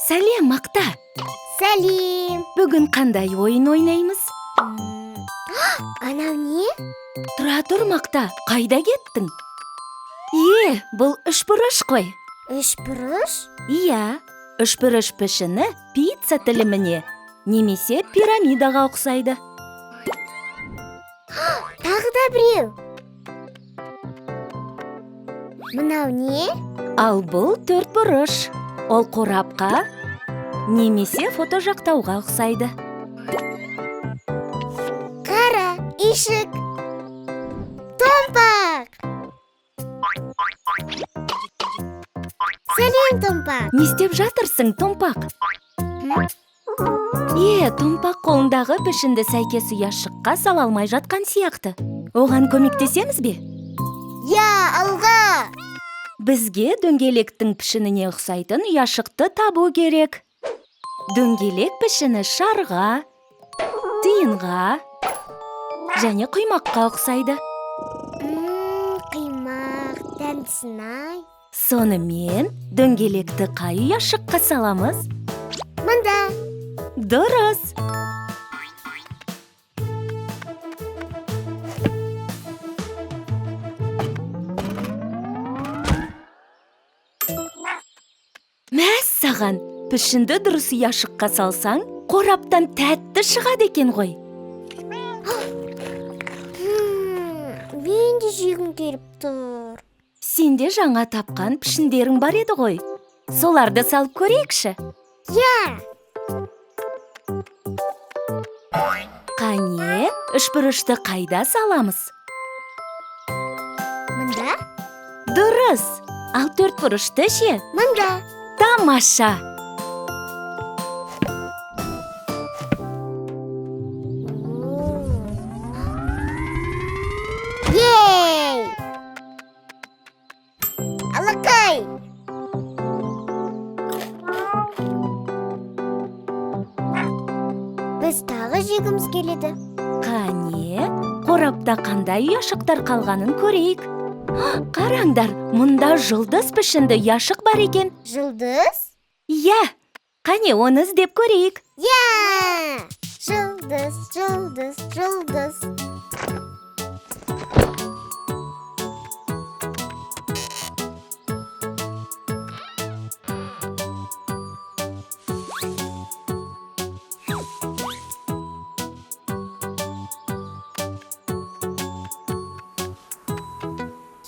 Сәлем, Макта. Сәлем. Бүгін қандай ойын ойнаймыз? Анау не? Тұра тұр, Макта, қайда кеттің? Бұл үшбұрыш қой. Үшбұрыш? Иә, үшбұрыш пішіні пицца тіліміне немесе пирамидаға ұқсайды. Тағы да біреу. Мынау не? Ал бұл төртбұрыш. Ол қорапқа немесе фотожақтауға ұқсайды. Қара, ишік. Томпақ. Сәлем, Томпақ. Не істеп жатырсың, Томпақ? Томпақ қолындағы пішінді сәйкес ұяшыққа сала алмай жатқан сияқты. Оған көмектесеміз бе? Алға. Бізге дөңгелектің пішініне ұқсайтын ұяшықты табу керек. Дөңгелек пішіні шарға, тиынға және құймаққа ұқсайды. Құймақ, дәмдісін-ай. Сонымен дөңгелекті қай ұяшыққа саламыз? Мында. Дұрыс. Мәссаған, пішінді дұрыс ұяшыққа салсаң, қораптан тәтті шығады екен ғой. Мен де жегім келіп тұр. Сенде жаңа тапқан пішіндерің бар еді ғой. Соларды салып көрейікші. Қане, үшбұрышты қайда саламыз? Мында? Дұрыс. Ал төртбұрышты ше? Мында. Тамаша. Ей! Алақай! Біз тағы жегіміз келеді. Қане, қорапта қандай ұяшықтар қалғанын көрейік. Қараңдар, мұнда жұлдыз пішінді ұяшық бар екен. Жұлдыз? Қане, оны іздеп көрейік. Жұлдыз, жұлдыз, жұлдыз.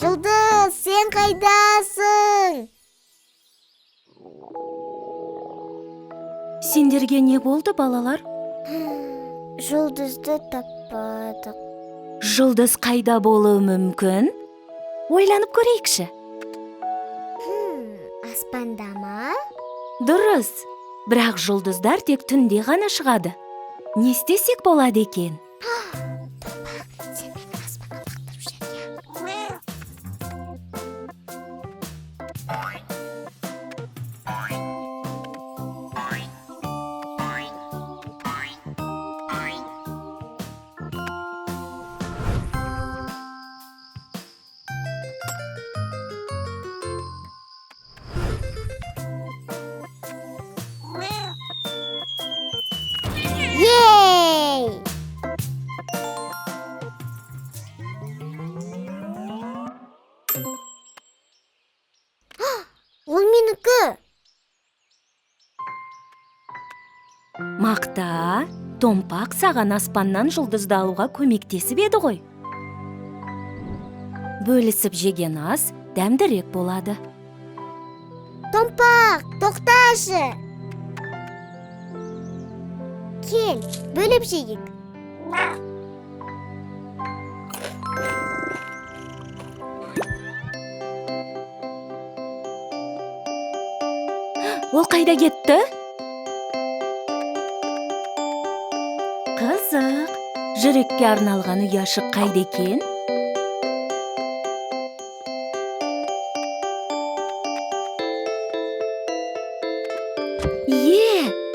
Жұлдыз, сен қайдасың? Сендерге не болды, балалар? Жұлдызды таппадық. Жұлдыз қайда болуы мүмкін? Ойланып көрейікші. Аспанда ма? Дұрыс. Бірақ жұлдыздар тек түнде ғана шығады. Не істесек болады екен? Сен мені аспанға лақтырып жібер. Ей! Ол менікі. Макта, Томпақ саған аспаннан жұлдызды алуға көмектесіп еді ғой. Бөлісіп жеген ас дәмдірек болады. Томпақ, тоқташы. Кел, бөліп жейік. Ол қайда кетті? Қызық, жүрекке арналған ұяшық қайда екен?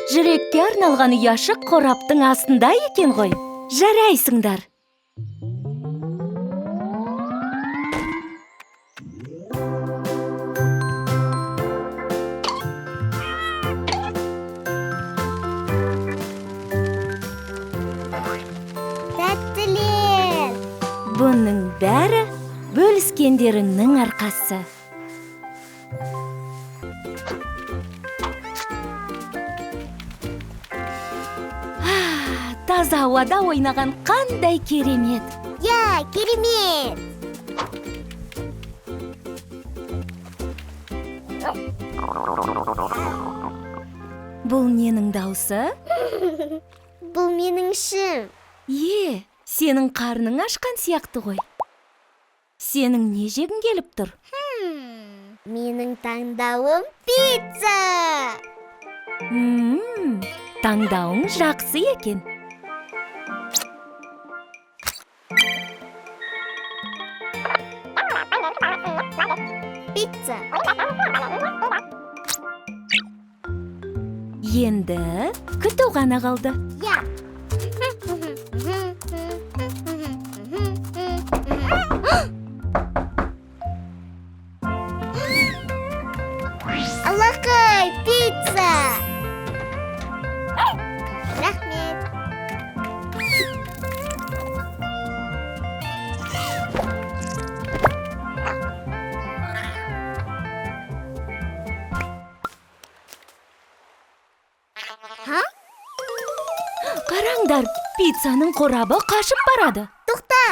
Жүрекке арналған ұяшық қораптың астында екен ғой. Жарайсыңдар. сендеріңнің арқасы. Таза ауада ойнаған қандай керемет. Я, керемет! Бұл ненің даусы? Бұл менің ішім. Сенің қарның ашқан сияқты ғой. Сенің не жегің келіп тұр? Менің таңдауым пицца! Таңдауың жақсы екен. Пицца! Енді күту ғана қалды. Я! Алақай, пицца! Рахмет! Қараңдар, пиццаның қорабы қашып барады. Тоқта!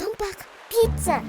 Томпақ, пицца!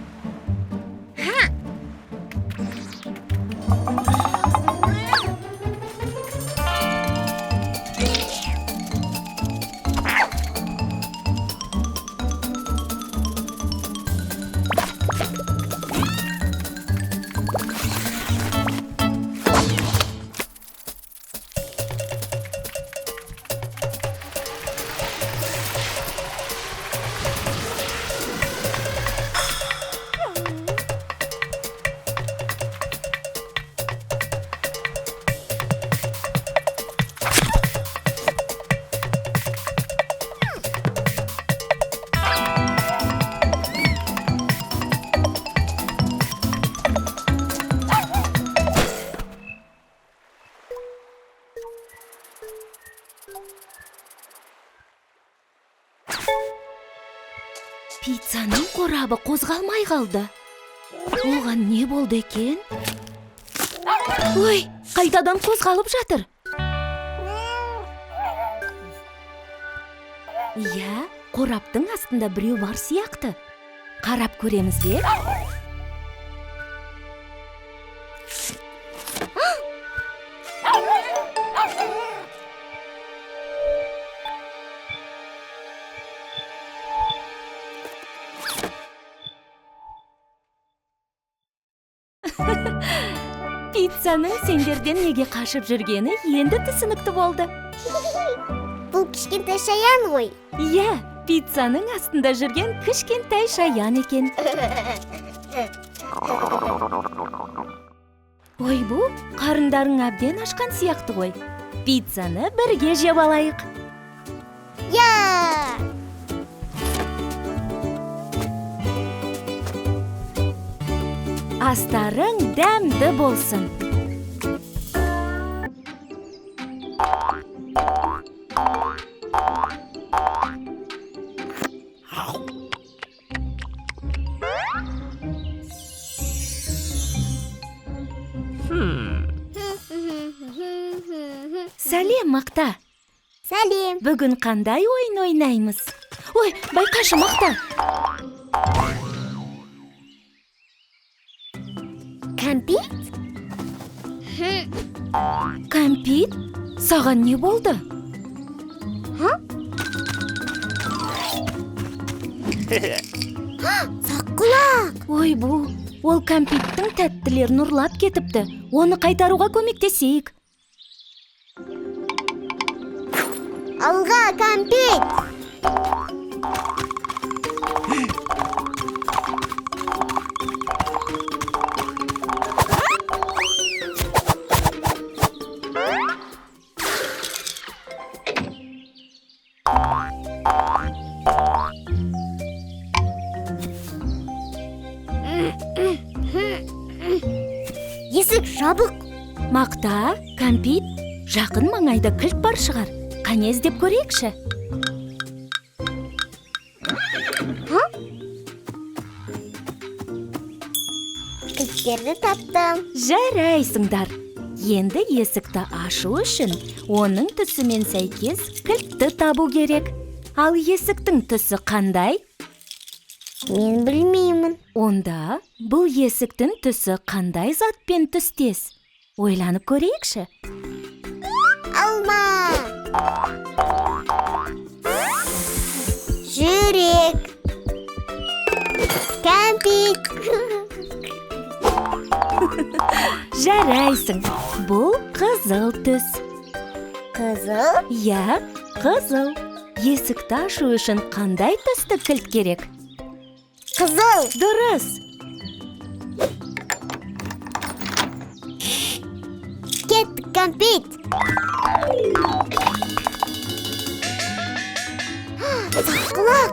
Пиццаның қорабы қозғалмай қалды. Оған не болды екен? Ой, қайтадан қозғалып жатыр. Иә, қораптың астында біреу бар сияқты. Қарап көреміз бе? Пиццаның сендерден неге қашып жүргені енді түсінікті болды. Бұл кішкентай шаян ғой. Иә, пиццаның астында жүрген кішкентай шаян екен. Ой, бұл қарындарың әбден ашқан сияқты ғой. Пиццаны бірге жеп алайық. Я! Астарың дәмді болсын. Сәлем, Мақта. Сәлем. Бүгін қандай ойын ойнаймыз? Ой, байқашы, Мақта. Кәмпит? Кәмпит? Саған не болды? Саққұлақ! Ой, бұл, ол кәмпиттің тәттілерін ұрлап кетіпті. Оны қайтаруға көмектесейік. Алға, кәмпит! Есік жабық. Мақта, кәмпит, жақын маңайда кілт бар шығар. Қане іздеп көрейікші. Кілттерді таптым. Жарайсыңдар. Енді есікті ашу үшін оның түсімен сәйкес кілтті табу керек. Ал есіктің түсі қандай? Мен білмеймін. Онда бұл есіктің түсі қандай затпен түстес? Ойланып көрейікші. Алма. Жүрек. Кәмпит. Жарайсың. Бұл қызыл түс. Қызыл. Я, қызыл. Есікті ашу үшін қандай түсті кілт керек? Қызыл. Дұрыс. Кеттік, кәмпит. Саққұлақ.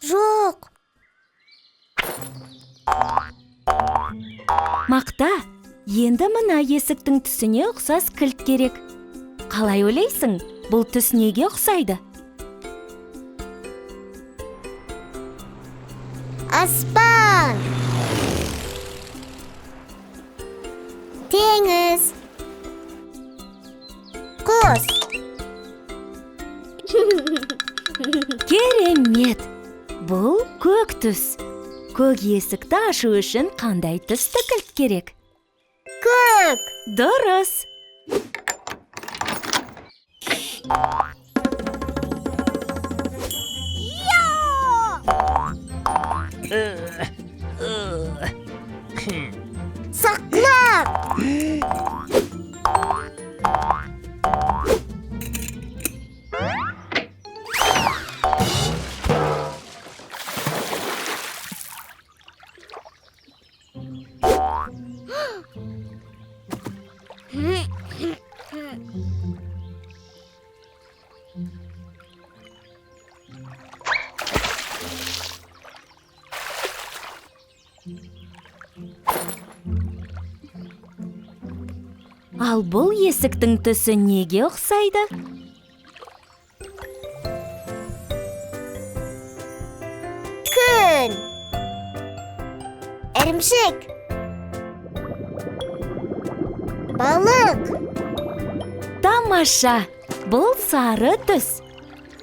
Жоқ. Мақта, енді мына есіктің түсіне ұқсас кілт керек. Қалай ойлайсың, бұл түс неге ұқсайды? Аспан. Теңіз. Құс. Керемет! Бұл көк түс. Көк есікті ашу үшін қандай түсті кілт керек? Көк. Дұрыс! Саққұлақ. Ал бұл есіктің түсі неге ұқсайды? Күн. Ірімшік. Балық. Тамаша! Бұл сары түс.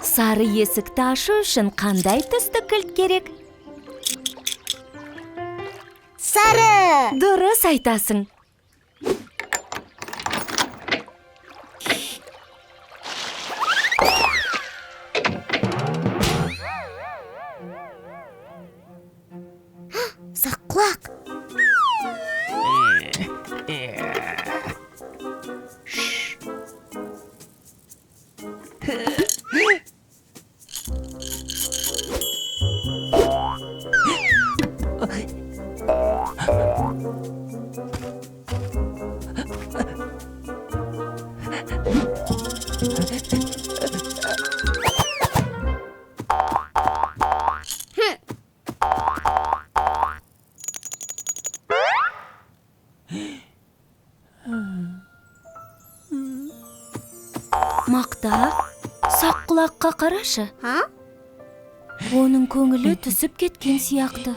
Сары есікті ашу үшін қандай түсті кілт керек? Сары. Дұрыс айтасың. Саққұлақ. Мақта, саққұлаққа қарашы. Ха? Оның көңілі түсіп кеткен сияқты.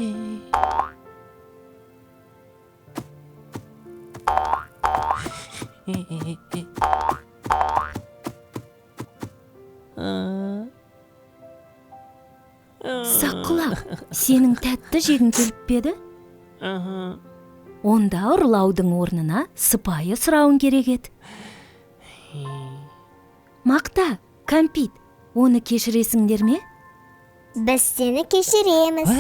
Саққұлақ, сенің тәтті жегің келіп пе еді? Онда ұрлаудың орнына сыпайы сұрауың керек еді. Мақта, кәмпит, оны кешіресіңдер ме? Біз сені кешіреміз.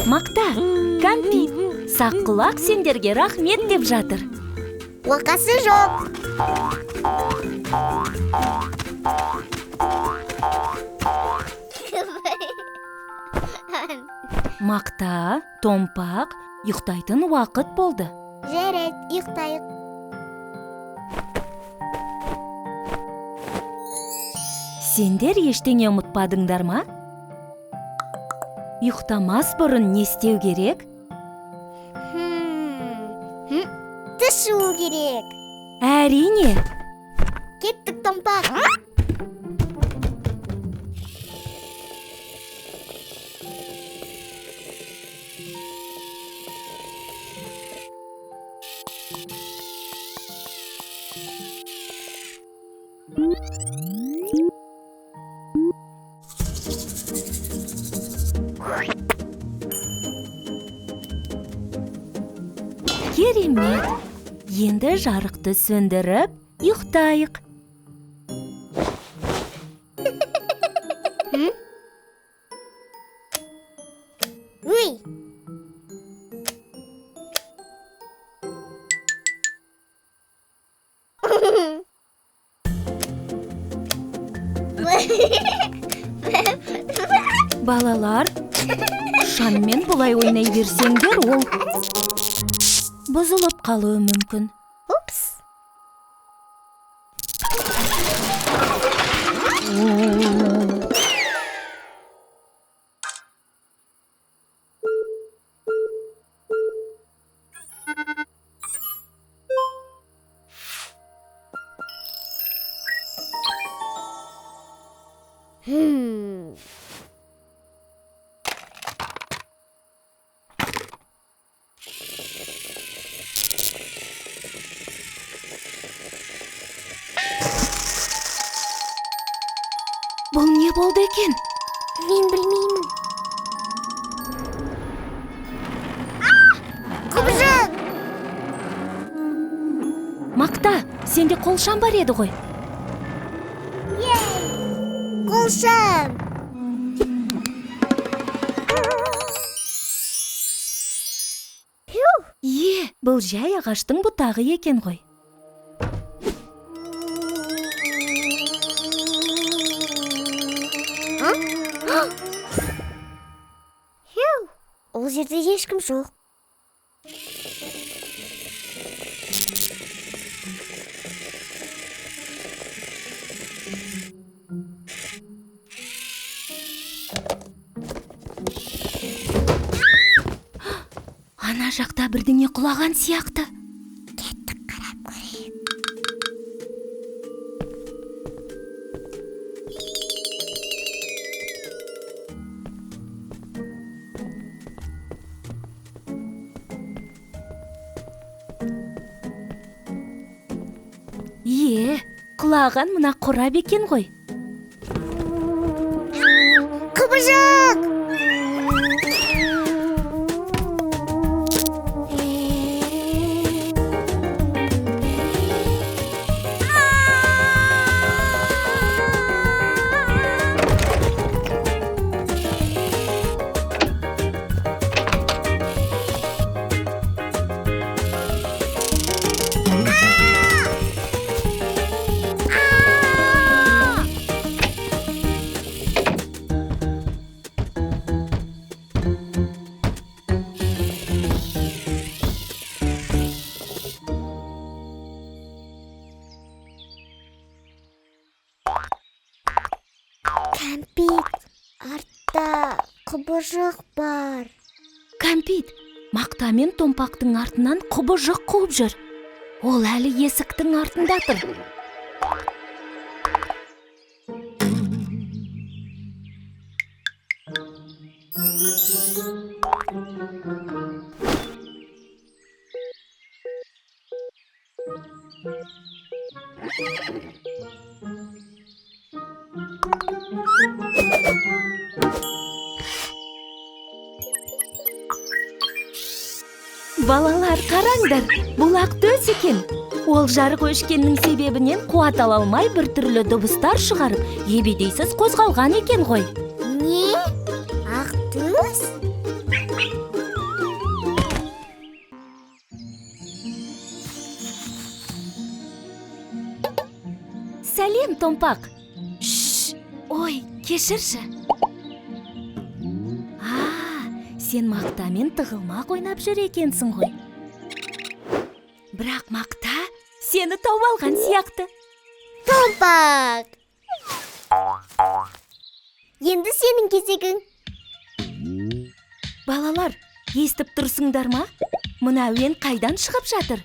Макта, Кәмпит, Саққұлақ сендерге рахмет деп жатыр. Уақасы жоқ. Макта, Томпақ, ұйықтайтын уақыт болды. Жарайды, ұйықтайық. Сендер ештеңе ұмытпадыңдар ма? Ұйықтамас бұрын не істеу керек? Тіс жуу керек. Әрине. Кеттік, Томпақ. Керемет. Енді жарықты сөндіріп, ұйықтайық. Өй! Балалар, шаммен бұлай ойнай берсеңдер, ол бұзылып қалуы мүмкін. Упс! Бұл не болды екен? Мен білмеймін. Құбыжық! Макта, сенде қолшам бар еді ғой. Қолшам! Бұл жай ағаштың бұтағы екен ғой. Ол жерде ешкім жоқ. Ана жақта бірдеңе құлаған сияқты. Кеттік, қарап көрейік. Құлаған мына қорап екен ғой. Құбыжық! Кәмпит, артта құбыжық бар. Кәмпит, Макта мен Томпақтың артынан құбыжық қуып жүр. Ол әлі есіктің артында тұр. Балалар, қараңдар, бұлақ төс екен. Ол жарық өшкеннің себебінен қуат ала алмай біртүрлі дыбыстар шығарып, ебедейсіз қозғалған екен ғой. Не? Ақ төс? Сәлем, Томпақ. Ой, кешірші. Сен мақтамен тығылмақ ойнап жүр екенсің ғой. Бірақ мақта сені тауып алған сияқты. Томпақ! Енді сенің кезегің. Балалар, естіп тұрсыңдар ма? Мына әуен қайдан шығып жатыр?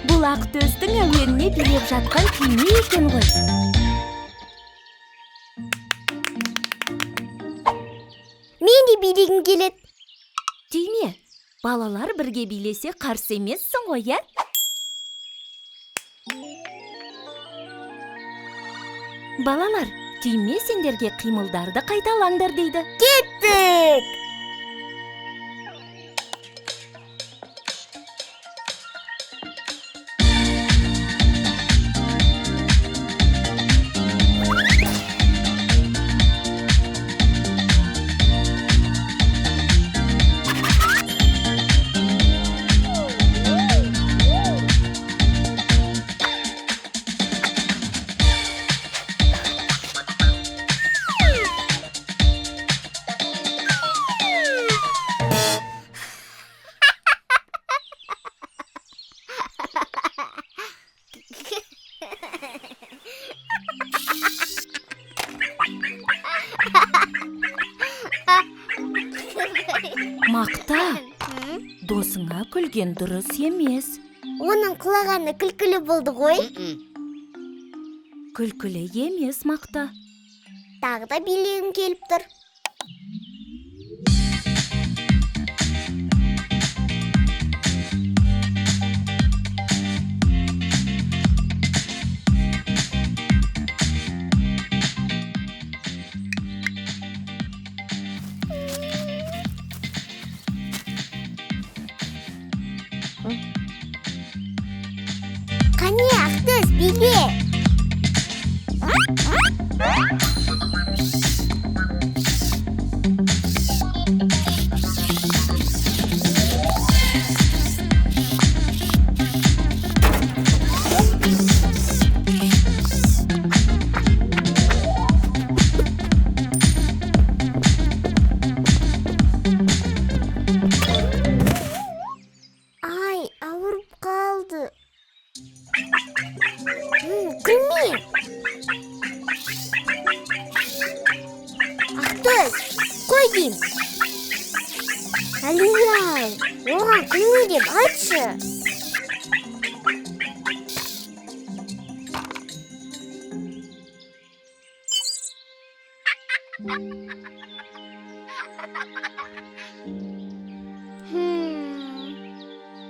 Бұл Ақтөстің әуеніне билеп жатқан күйме екен ғой. Мен де билегім келеді. Түйме, балалар бірге билесе қарсы емессің ғой, ә? Балалар, түйме сендерге қимылдарды қайталаңдар дейді. Кеттік! Мақта, досыңа күлген дұрыс емес. Оның құлағаны күлкілі болды ғой. Күлкілі емес, Мақта. Тағы да билегім келіп тұр. Қане, Ақтөс, биле! Ай, ауырып қалды. Күлме! Ақтөс, қой дейм. Әлия-ай, оған күлме деп айтшы.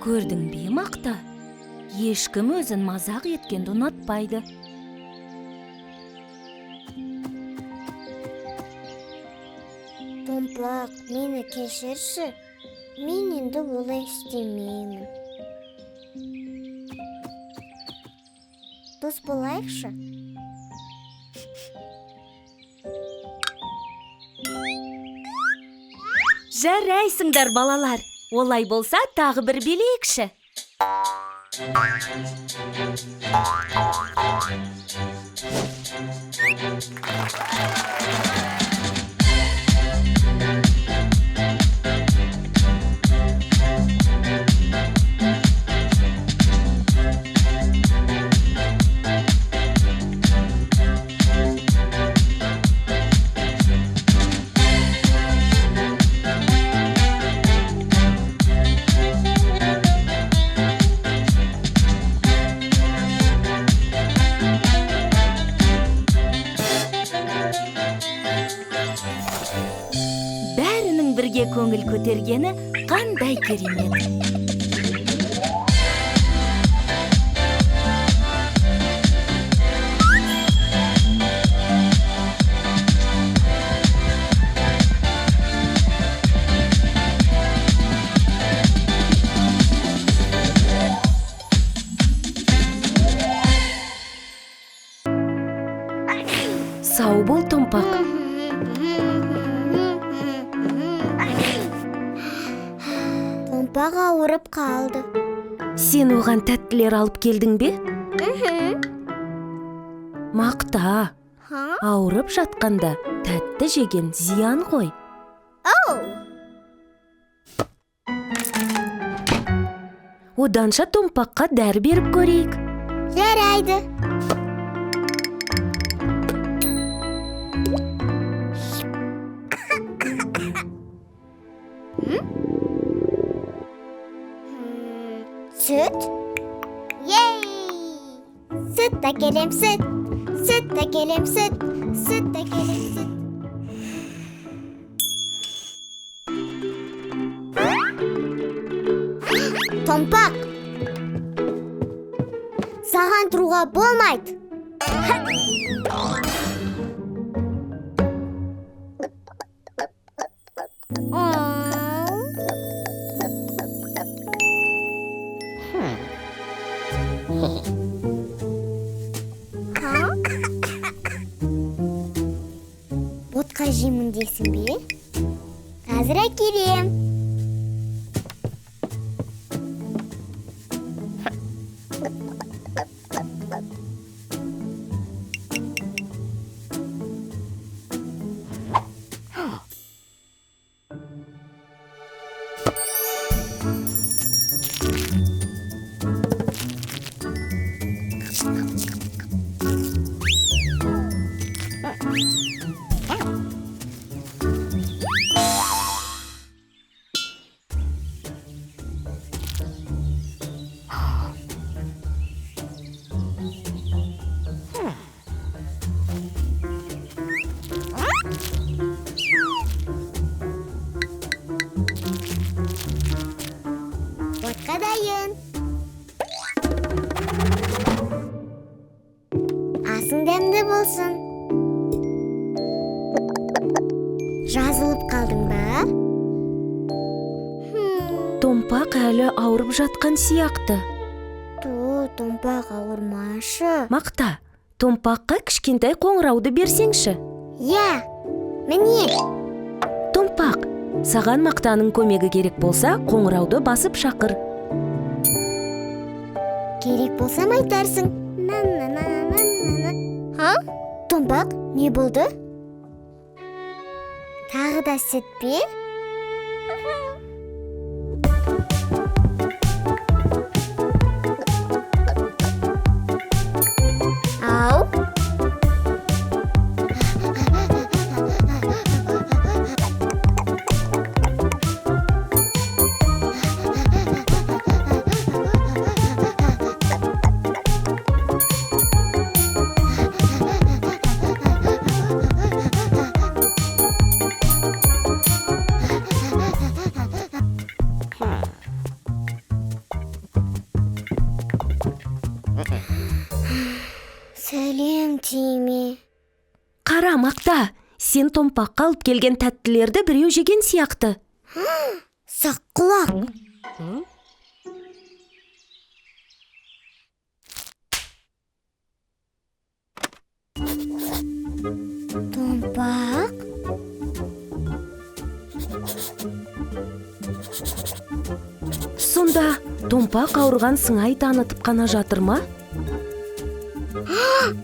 Көрдің бе, Мақта? Ешкім өзін мазақ еткенді ұнатпайды. Томпақ, мені кешірші. Мен енді олай істемеймін. Дос болайықшы. Жарайсыңдар, балалар. Олай болса, тағы бір билейікші. Бірге көңіл көтергені қандай керемет. Сау бол, Томпақ. Томпақ ауырып қалды. Сен оған тәттілер алып келдің бе? Мақта. Ауырып жатқанда тәтті жеген зиян ғой. Оданша Томпаққа дәрі беріп көрейік. Жарайды. Süt. Yey! Süt dökelim süt. Süt dökelim süt. Süt dökelim süt. Томпақ. Саған тұруға болмайды. Ботқа жеймін дейсің бе? Қазір әкелем. Ботқа дайын. Асың дәмді болсын. Жазылып қалдың ба? Томпақ әлі ауырып жатқан сияқты. Томпақ ауырмашы. Мақта, Томпаққа кішкентай қоңырауды берсеңші. Я, міне. Томпақ, саған Мақтаның көмегі керек болса, қоңырауды басып шақыр. Керек болсам айтарсың. Томпақ, не болды? Тағы да сүт пе? Ау. Сәлем, Тиме. Қара, Мақта, сен Томпаққа алып келген тәттілерді біреу жеген сияқты. Саққұлақ. Томпақ. Сонда Томпақ ауырған сыңай танытып қана жатыр ма?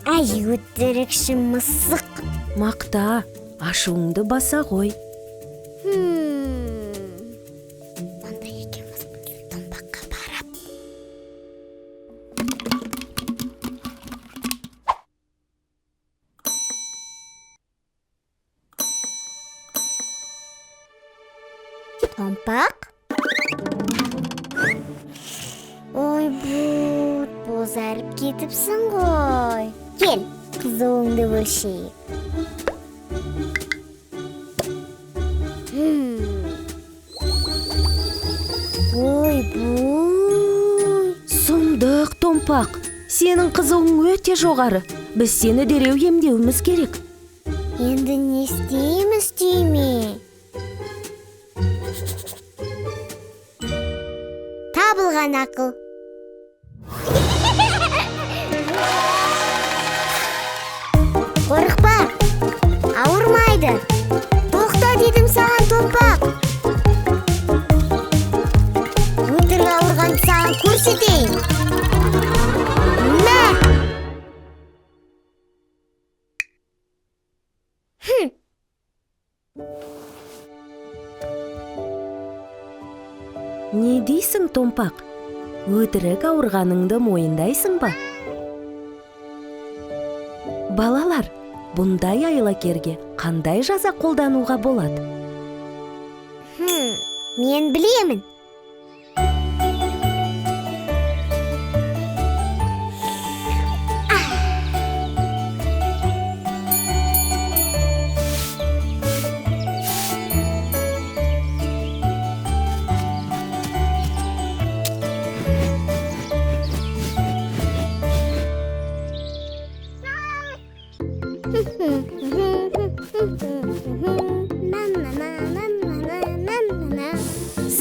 Ай, өтірікші мысық. Мақта, ашуыңды баса ғой. Онда екеуміз Томпаққа барып. Томпақ. Ой, бозарып кетіпсің ғой. Кел, қызуыңды өлшейік. Ой, Сұмдық, Томпақ, сенің қызуың өте жоғары. Біз сені дереу емдеуіміз керек. Енді не істейміз, Тиме? Табылған ақыл. Қорықпа, дейсің, Томпақ? Өтірік ауырғаныңды мойындайсың ба? Балалар, бұндай айлакерге қандай жаза қолдануға болады? Мен білемін.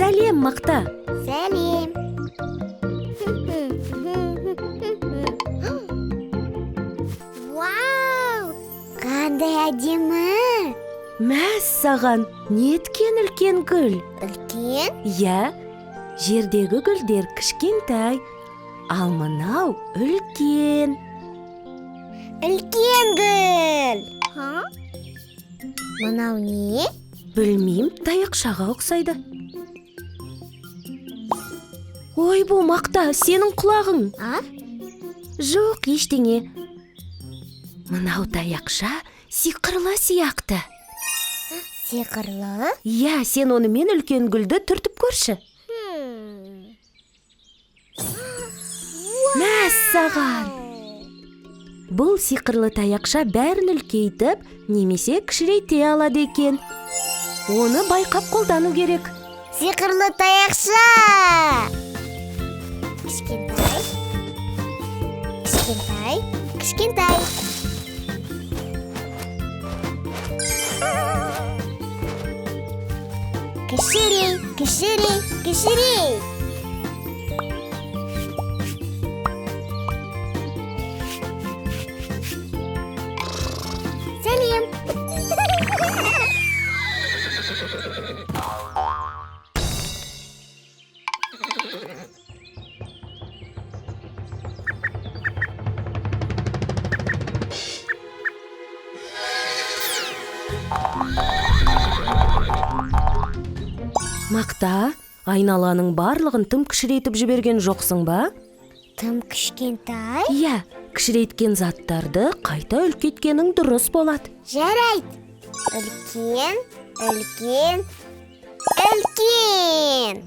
Сәлем, Мақта. Сәлем. Вау! Қандай әдемі! Мәс саған, неткен үлкен гүл? Үлкен? Иә, жердегі гүлдер кішкентай, ал мынау үлкен. Үлкен гүл! Мынау не? Білмейм, таяқшаға ұқсайды. Ой, бұл Мақта, сенің құлағың. Жоқ, ештеңе. Мынау таяқша сиқырлы сияқты. Сиқырлы? Иә, сен онымен үлкен гүлді түртіп көрші. Мәс саған. Бұл сиқырлы таяқша бәрін үлкейтіп, немесе кішірейте алады екен. Оны байқап қолдану керек. Сиқырлы таяқша! Кішкентай. Кішкентай. Кішкентай. Кішірей, кішірей, кішірей. Сәлем. Мақта, айналаның барлығын тым кішірейтіп жіберген жоқсың ба? Тым кішкентай? Иә, кішірейткен заттарды қайта үлкейткенің дұрыс болады. Жарайды. Үлкен, үлкен, үлкен.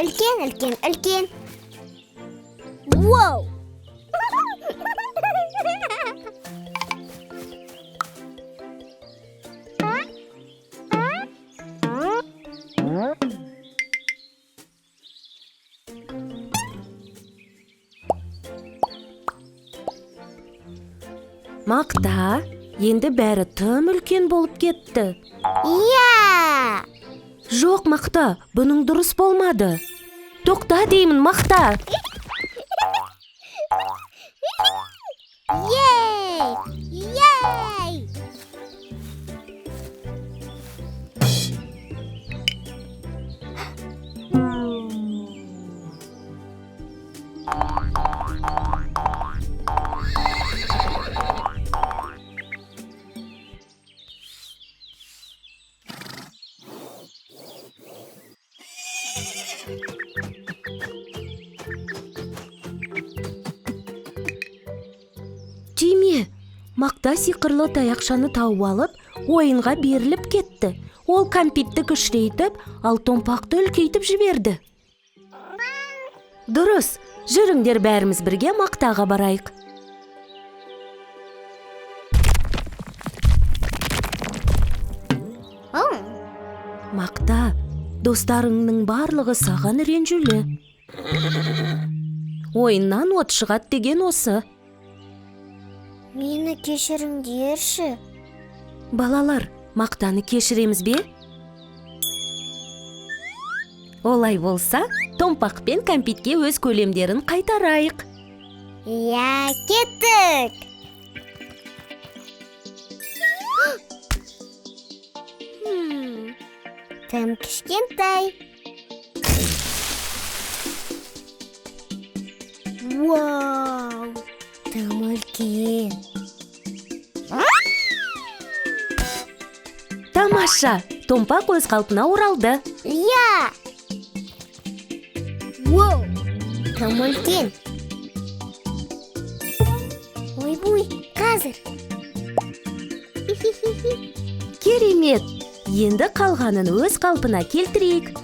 Үлкен, үлкен, үлкен. Вау! Мақта, енді бәрі тым үлкен болып кетті. Иә! Жоқ, Мақта, бұның дұрыс болмады. Тоқта деймін, Мақта. Ей! Ей! Тиме, Мақта сиқырлы таяқшаны тауып алып, ойынға беріліп кетті. Ол кәмпитті кішірейтіп, ал Томпақты үлкейтіп жіберді. Дұрыс, жүріңдер бәріміз бірге Мақтаға барайық. Мақта, достарыңның барлығы саған ренжулі. Ойыннан от шығады деген осы. Мені кешіріңдерші. Балалар, Мақтаны кешіреміз бе? Олай болса, Томпақ пен кәмпитке өз көлемдерін қайтарайық. Иә, кеттік. Тым кішкентай. Вау! Тым үлкен. Тамаша, Томпақ өз қалпына оралды. Иә! Воу! Кім үлкен? Ой-буй, қазір! Керемет! Енді қалғанын өз қалпына келтірейік.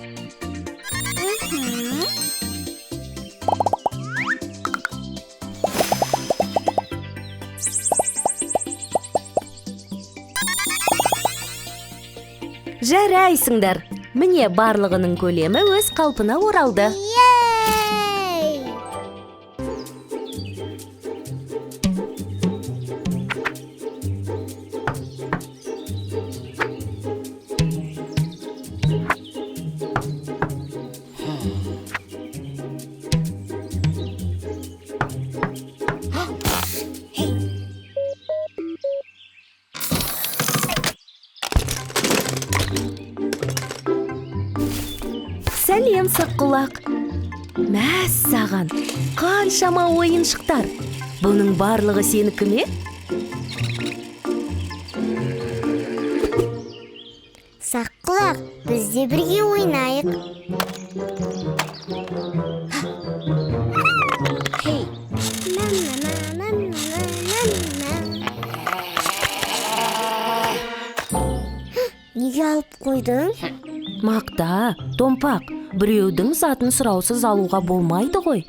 Жарайсыңдар. Міне барлығының көлемі өз қалпына оралды. Ей! Сәлем, Саққұлақ. Мәссаған, қаншама ойыншықтар. Бұның барлығы сенікі ме? Саққұлақ, біз де бірге ойнайық. Неге алып қойдың? Мақта, Томпақ, біреудің затын сұраусыз алуға болмайды ғой.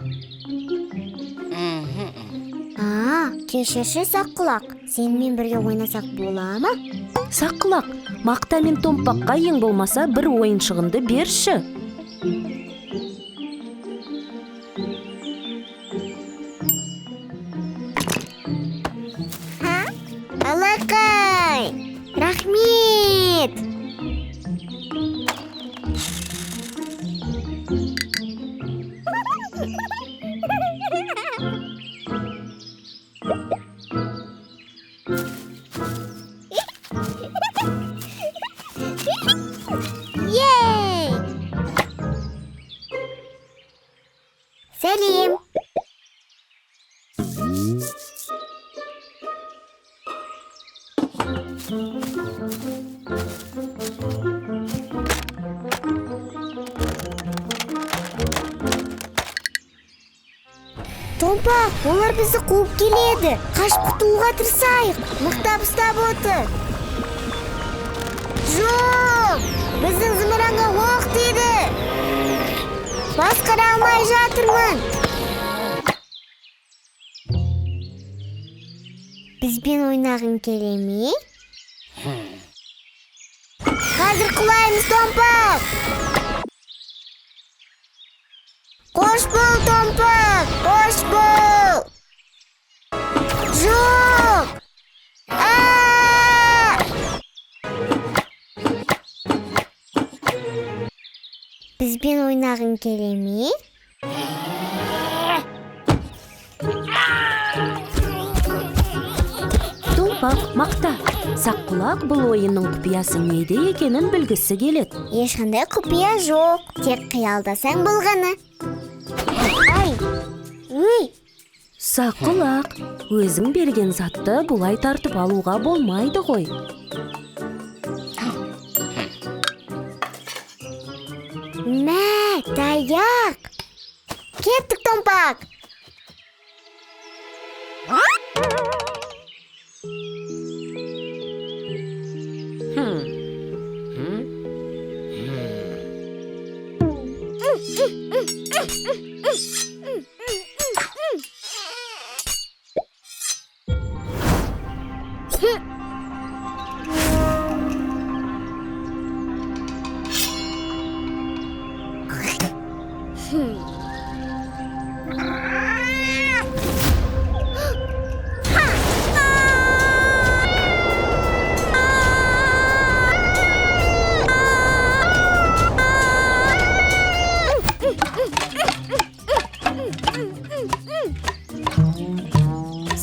Кешірші Саққұлақ, сенімен бірге ойнасақ бола ма? Саққұлақ, Мақта мен Томпаққа ең болмаса бір ойыншығынды берші. Алақай! Рахмет! Ей! Сәлем! Томпақ, олар бізді қуып келеді. Қашып құтылуға тырысайық. Мықтап ұстап отыр. Жоқ! Біздің зымыранға оқ тиді. Басқара алмай жатырмын. Бізбен ойнағың келе ме? Қазір құлаймыз, Томпақ! Қош бол, Томпақ! Қош бол! Жоқ! Бізбен ойнағың келе ме? Томпақ, Мақта, Саққұлақ бұл ойынның құпиясы неде екенін білгісі келеді. Ешқандай құпия жоқ. Тек қиялдасаң болғаны. Ай! Өй! Саққұлақ, өзің берген затты бұлай тартып алуға болмайды ғой. Мә, таяқ! Кеттік, Томпақ!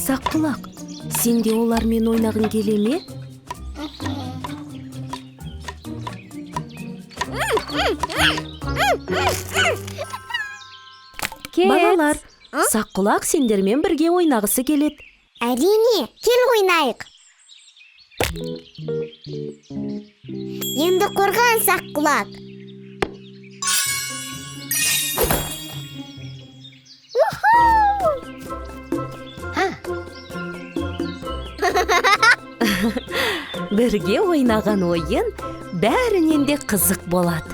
Саққұлақ, сенде олармен ойнағың келе ме? Балалар, Саққұлақ сендермен бірге ойнағысы келеді. Әрине, кел ойнайық. Енді қорған саққұлақ. Бірге ойнаған ойын бәрінен де қызық болады.